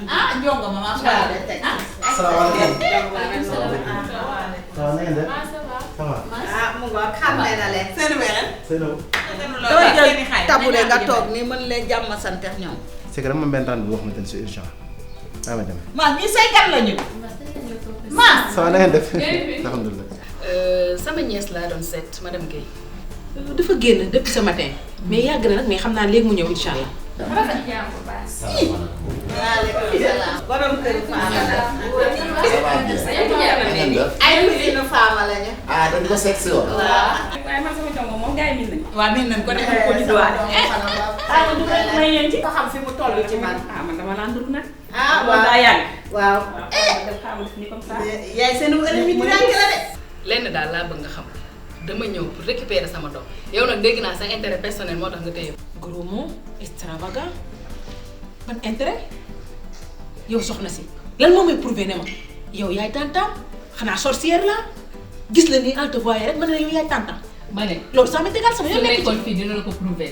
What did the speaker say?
ah jongo ma macha allah. salaamaaleykum. ça va na ngeen def. ça va. ah mu ngoog xàmme na leen. seen weneen. Seydou. doo jël tabure nga toog ni mën leen jàmm sant ñoom. c'est que dama benn rendez-vous boo xamante ni c'est urgent. maa ma dem. maa ñi say gan lañu. maa. ça va na ngeen def. alhamdulilah. sama nièce laa doon seet madame Guèye. dafa génn depuis ce matin mais yàgg na nag mais xam naa léegi mu ñëw incha allah. waaleykum salaam. borom kër Fama la. ay cousine Fama lañu. ah dañu ko seet si woon. waaye man sama jongo moom gars yi miin nañu. waa miin nañ ko def ko judduwaale. may yéen ci. ko xam fi mu toll ci man. ah man dama laa ndur nag. ah loolu daa yàgg. waaw. def xaaral def ni comme ça. yaay seen ennemi direct la de. lenn daal laa bëgg nga xam dama ñëw pour récupérer sama doom yow nag dégg naa sa intérêt personnel moo tax nga téye. gros mot extravagant ban intérêt yow soxna si lan moo may prouver ne ma yow yaay tantam xanaa sorcière la gis la ni en te voyant rek ma ne la yow yaay tantam ma ne loolu sax ma tegal sama su yoon nekk nekkoon ci fii dina la ko prouver